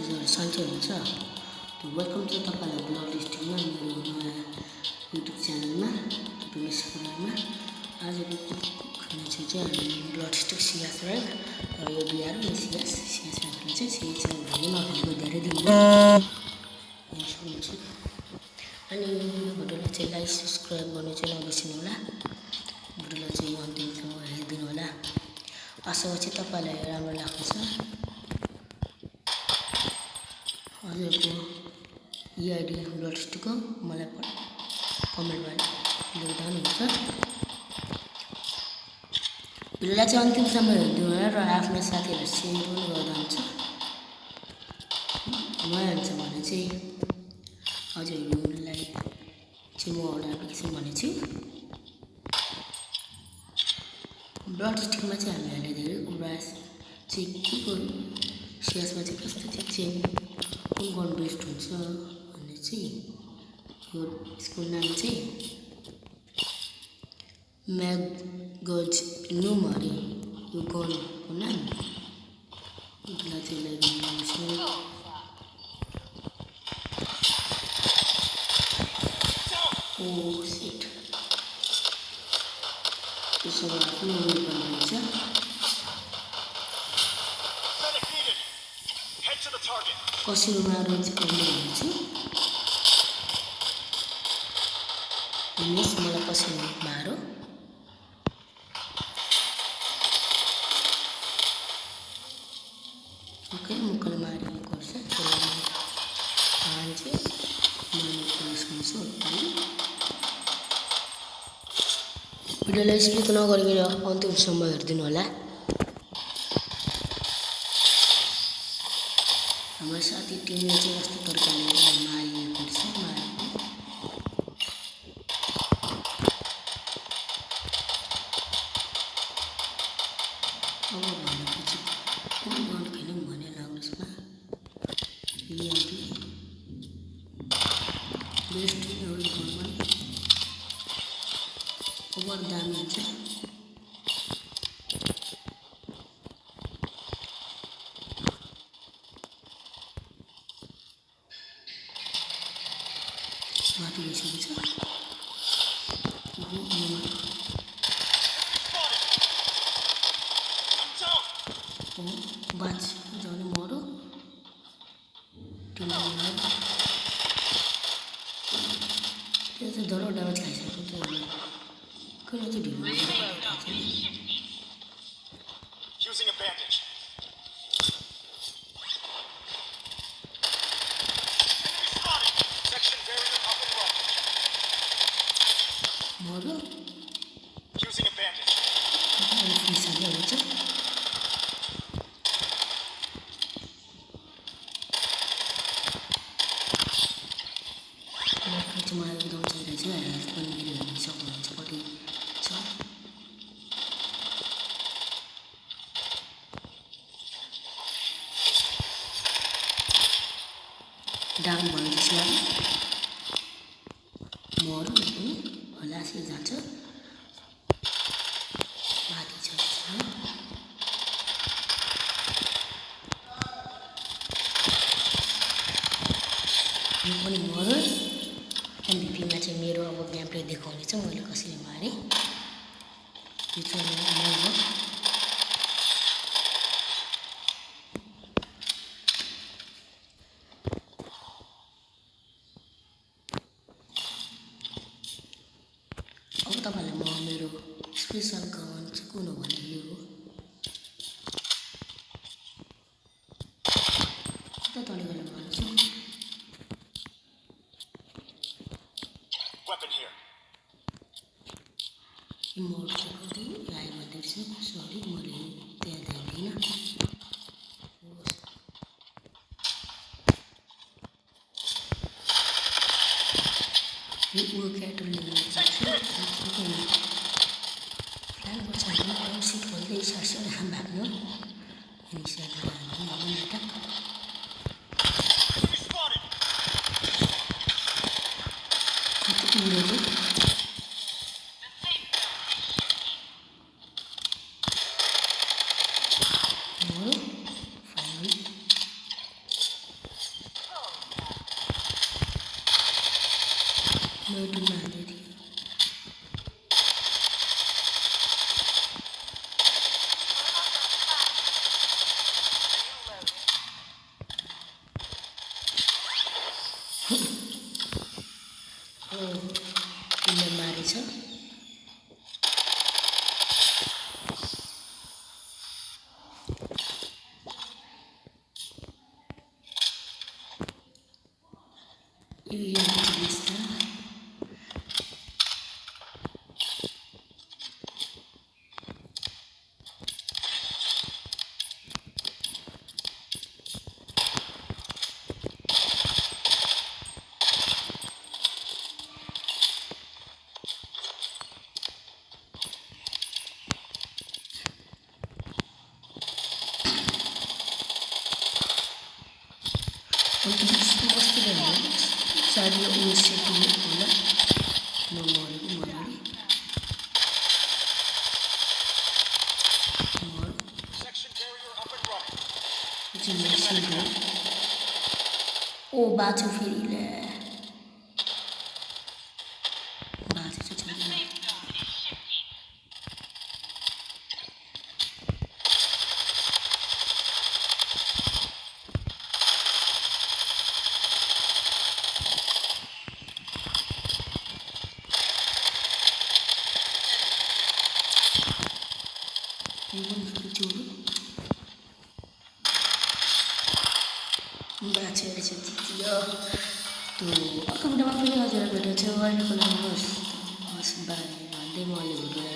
हजुर सन्चै हुनुहुन्छ? वेलकम छ तपाईँलाई ब्लड लिस्टिङमा मेरो नयाँ युट्युब च्यानलमा शुक्रबारमा। आजको खाना चाहिँ हामी ब्लड स्टिक सियास ऱ्याङ्क र यो बिआर सियास ऱ्याङ्कले चाहिँ सिएच भन्ने नभएको धेरै दिन सक्नुहुन्छ। अनि यो भिडियोलाई चाहिँ लाइक सब्सक्राइब गर्नु चाहिँ नबिर्सिनु होला। भिडियोलाई चाहिँ अन्तिमसम्म हेरिदिनु होला। आशा चाहिँ तपाईँलाई राम्रो लाग्छ। हजुरको इआइडी ब्लड स्टिकको मलाई कमेन्टमा लेखिदिनुहुन्छ। भिडियोलाई चाहिँ अन्तिमसम्म हेरिदिनु होला र आफ्नो साथीहरूलाई सेयर पनि गर्दा हुन्छ। नयाँ हुन्छ भने चाहिँ हजुरहरूलाई चाहिँ म एउटा एप्लिकेसन भनेको छु। ब्लड स्टिकमा चाहिँ हामीहरूले धेरै कुरा चाहिँ के को सियासमा चाहिँ कस्तो चाहिँ कुन गन बेस्ट हुन्छ भन्ने चाहिँ यो यसको नाम चाहिँ म्यागजिनुम अरे यो गनको नाम। यसलाई चाहिँ लगाइदिनु। ओ सिट त्यसमा आफ्नो उयो गर्नुहुन्छ। कसरी मारो चाहिँ गर्नु भन्छु। हेर्नुहोस् मलाई कसरी मारो। ओके मुखले मारेको गर्छ। त्यसलाई भिडियोलाई स्किप नगरिकन अन्तिमसम्म हेरिदिनु होला। हाम्रो साथी टिमले चाहिँ कस्तो प्रकारले मारिएको छ अब भनेपछि कुन गन खेल्यौँ भनेर आउनुहोस् न। इएमपी बेस्ट गनमा ओभर दामी हुन्छ। माथि गइसकेको छ। बाज जाने मरो त्यो चाहिँ डर ड्यामेज खाइसकेको थियो। किन चाहिँ ढिलो मरो हुन्छ। मलाई एकदम चाहिरहेछ। हेल्थ पनि मेरो हेर्न सक्नुहुन्छ कति छ। डाउन भयो त्यसमा मरो पनि हलासी जान्छ। माथि छ यो पनि मरो। एमभिपीमा चाहिँ मेरो अब गेम प्ले देखाउने छ मैले कसरी मारेँ। यो चाहिँ मैले अब तपाईँलाई म मेरो स्पेसल गन चाहिँ कुन हो भने यो हो। कता तल गएर भन्छु। इमोट चाहिँ आयो भन्दैछ। सरी मैले त्यहाँ ध्यान दिइनँ। यो क्याटरले प्लान गर्छ भने सिट खोल्दै सर्छ भाग्नु। डुल्न हाल्दै थियो उसले मारेछ यो यस्ता कस्तो भयो सायद यो उयो सेटिङ होला नमरेको मजाले ओ बाँच्यो फेरि ले बाँचेछ छैन बाँचेर चाहिँ जित्यो त्यो अर्को भिडियोमा पनि हजुरहरूको भिडियो छ अहिलेको लागि हस् बाई भन्दै म अहिले भिडियो